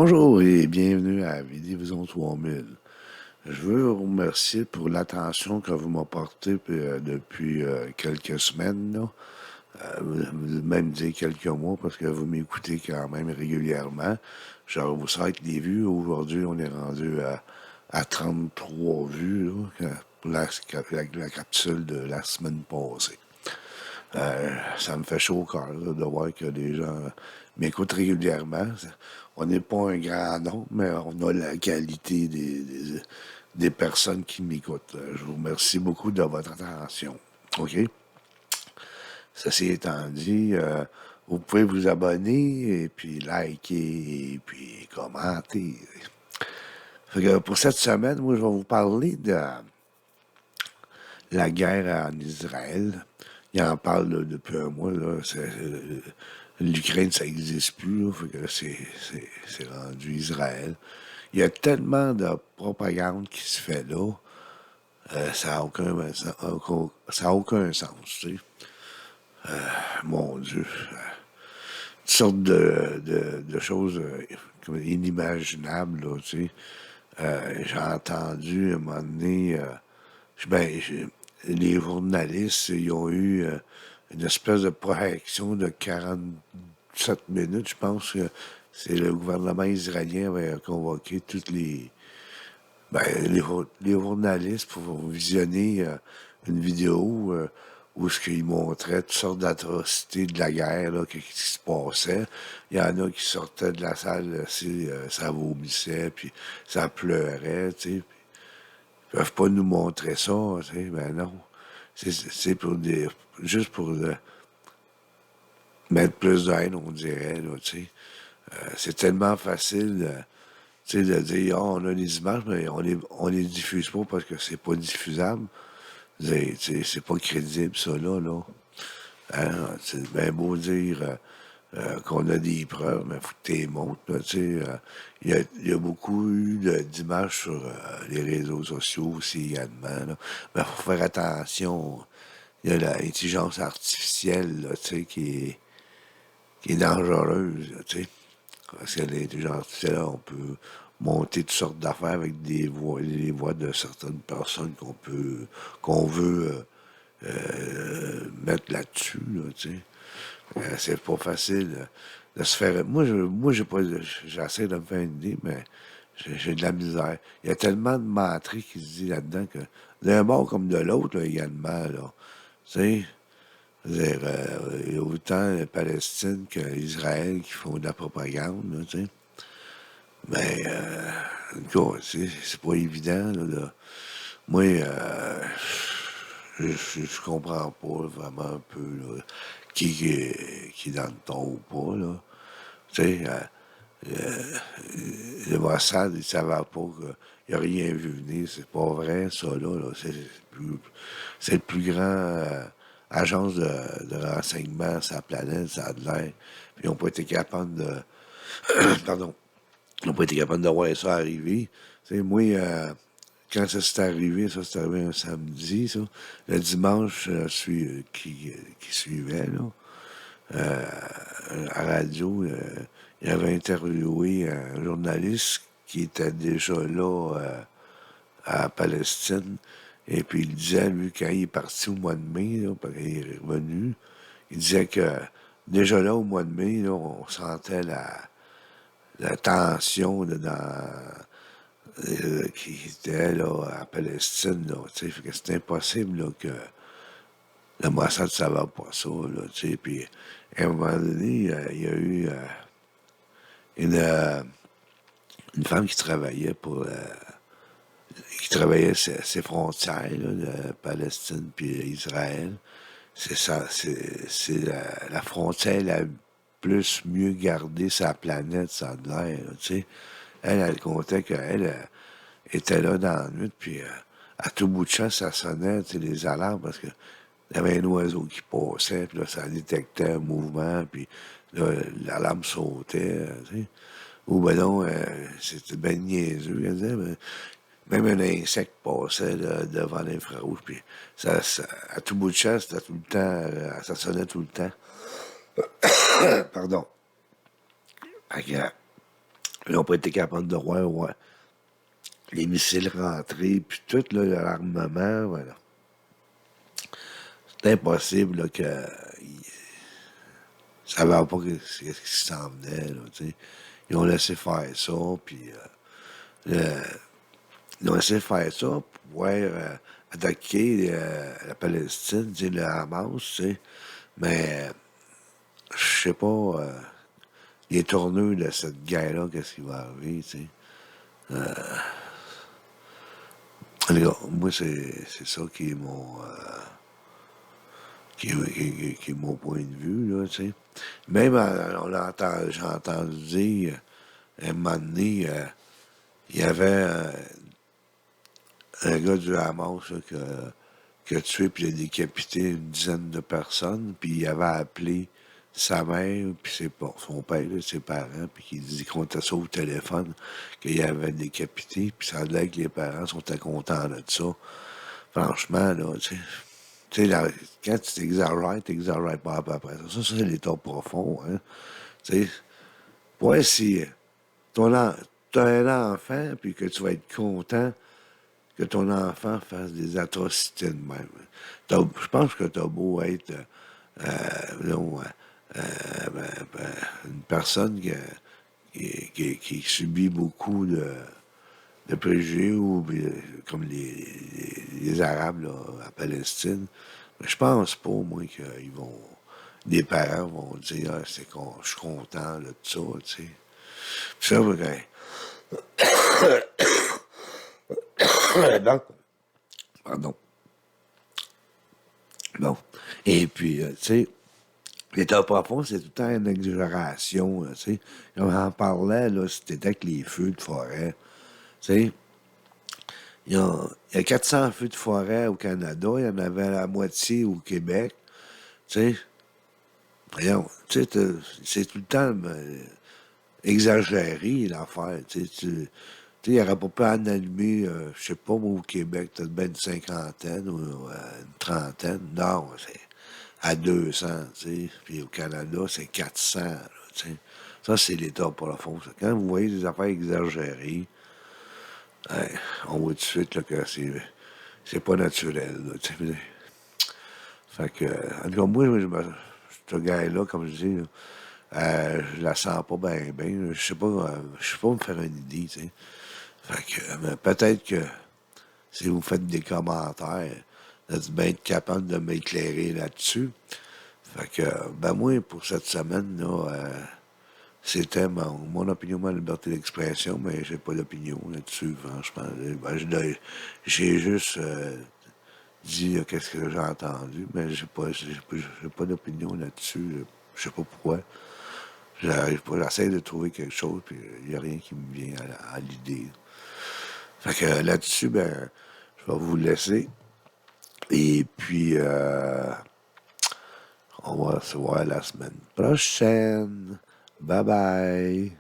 Bonjour et bienvenue à Vision 3000. Je veux vous remercier pour l'attention que vous m'apportez depuis quelques semaines, là. Même dire quelques mois parce que vous m'écoutez quand même régulièrement. Je vous souhaite les vues. Aujourd'hui, on est rendu à 33 vues là, pour la capsule de la semaine passée. Ça me fait chaud au cœur là, de voir que les gens m'écoutent régulièrement. On n'est pas un grand nombre, mais on a la qualité des personnes qui m'écoutent. Je vous remercie beaucoup de votre attention. OK? Ceci étant dit, vous pouvez vous abonner et puis liker et puis commenter. Fait que pour cette semaine, moi, je vais vous parler de la guerre en Israël. Il en parle là, depuis un mois. Là, l'Ukraine, ça n'existe plus. Là, fait que c'est rendu Israël. Il y a tellement de propagande qui se fait là. Ça n'a aucun sens. Tu sais. Mon Dieu. Toutes sortes de choses inimaginables. Là, tu sais. J'ai entendu à un moment donné, les journalistes, ils ont eu une espèce de projection de 47 minutes. Je pense que c'est le gouvernement israélien avait convoqué toutes les journalistes pour visionner une vidéo où ce qu'ils montraient toutes sortes d'atrocités de la guerre, là, qui se passait. Il y en a qui sortaient de la salle, ça vomissait, puis ça pleurait, tu sais. Ils peuvent pas nous montrer ça, tu sais, ben non. C'est juste pour mettre plus de haine, on dirait, là, tu sais. C'est tellement facile, tu sais, de dire, oh, on a des images, mais on les diffuse pas parce que c'est pas diffusable. C'est pas crédible, ça, là. Hein? C'est bien beau dire qu'on a des preuves, mais faut que tu les montres, là, tu sais. Il y a beaucoup eu d'images sur les réseaux sociaux aussi également, là. Mais il faut faire attention. Il y a l'intelligence artificielle, là, tu sais, qui est dangereuse, là, tu sais. Parce que l'intelligence artificielle, on peut monter toutes sortes d'affaires avec les voix de certaines personnes qu'on veut mettre là-dessus, là, tu sais. C'est pas facile de se faire. Moi, j'ai pas. J'essaie de me faire une idée, mais j'ai de la misère. Il y a tellement de menteries qui se dit là-dedans que d'un bord comme de l'autre, là, également, là. Tu sais, c'est-à-dire, il y a autant la Palestine que l'Israël qui font de la propagande, là, tu sais. Mais, en tout cas, c'est pas évident, là. Moi, je comprends pas vraiment un peu, là, qui est dans le ton ou pas, là. Tu sais, le Mossad, il savait pas qu'il a rien vu venir. C'est pas vrai, ça, là. C'est le plus grand agence de renseignement sur la planète, ça a de l'air. Puis ils n'ont pas été capables de... Pardon. Ils n'ont pas été capables de voir ça arriver. Tu sais, moi, quand ça s'est arrivé, ça s'est arrivé un samedi, ça. Le dimanche qui suivait, là, à la radio, il avait interviewé un journaliste qui était déjà là à Palestine. Et puis il disait, lui, quand il est parti au mois de mai, là, parce qu'il est revenu, il disait que déjà là, au mois de mai, là, on sentait la tension là, qui était là, à Palestine. Là, tu sais, fait que c'est impossible là, que le Mossad ne savait pas ça. Là, tu sais, puis à un moment donné, il y a eu une, euh, une femme qui travaillait qui travaillait ses frontières, là, de Palestine puis Israël. C'est ça, c'est la frontière la plus mieux gardée sur la planète, ça a l'air, là, tu sais. Elle comptait qu'elle était là dans la nuit, puis à tout bout de champ, ça sonnait, tu sais, les alarmes, parce que il y avait un oiseau qui passait, puis là, ça détectait un mouvement, puis là, l'alarme sautait, tu sais. Ou ben non, c'était ben niaiseux, elle disait, mais même un insecte passait là, devant l'infrarouge, puis à tout bout de champ, c'était tout le temps, ça sonnait tout le temps. Pardon. Fait que, Ils n'ont pas été capables de voir ouais, les missiles rentrés, puis tout l'armement, voilà. C'est impossible là, que ça ne savait pas ce qui s'en venait. Là, t'sais. Ils ont laissé faire ça, puis ils ont laissé faire ça pour pouvoir attaquer la Palestine, le Hamas, tu sais. Mais je sais pas les tournures de cette guerre-là, qu'est-ce qui va arriver, tu sais. En tout cas, moi, c'est ça qui est mon qui est mon point de vue, là, tu sais. Même, j'ai entendu dire, un moment donné, il y avait un gars du Hamas là, qui a tué puis il a décapité une dizaine de personnes, puis il avait appelé sa mère, puis son père, là, ses parents, puis il dit qu'on était ça au téléphone, qu'il avait décapité, puis ça a l'air que les parents sont contents de ça. Franchement, là, tu sais. Tu sais, quand tu t'exagères pas à peu près. Ça, c'est l'état profond, hein. Tu sais, ouais, si t'as un enfant, puis que tu vas être content que ton enfant fasse des atrocités de même. Je pense que t'as beau être non, une personne qui subit beaucoup de préjugés, ou comme les Arabes là, à Palestine. Mais je pense pas, moi, qu'ils vont. Les parents vont dire ah, je suis content là, de ça, tu sais. Puis ça, donc, pardon. Bon. Et puis, tu sais, l'état profond, c'est tout le temps une exagération, là, tu sais. Comme on en parlait, là, c'était avec les feux de forêt. Tu sais, il y a 400 feux de forêt au Canada, il y en avait la moitié au Québec. Tu sais, voyons, tu sais, c'est tout le temps exagéré, l'affaire. Tu sais, il n'aurait pas pu en allumer, je sais pas, moi, au Québec, peut-être bien une cinquantaine ou une trentaine. Non, c'est à 200, tu sais. Puis au Canada, c'est 400, là, tu sais. Ça, c'est l'État pour la fond. Quand vous voyez des affaires exagérées, hein, on voit tout de suite là, que c'est pas naturel, là, tu sais. Fait que, en tout cas, moi, ce gars-là, comme je dis, là, je la sens pas bien, bien. Je sais pas me faire une idée, tu sais. Fait que, mais peut-être que si vous faites des commentaires, vous êtes bien capable de m'éclairer là-dessus. Fait que, ben moi, pour cette semaine, là, c'était mon opinion, ma liberté d'expression, mais j'ai pas d'opinion là-dessus, franchement. Ben, j'ai juste dit qu'est-ce que j'ai entendu, mais j'ai pas d'opinion là-dessus. Je sais pas pourquoi. J'arrive pas, j'essaie de trouver quelque chose, puis il n'y a rien qui me vient à l'idée. Fait que là-dessus, ben, je vais vous laisser. Et puis, on va se voir la semaine prochaine. Bye bye.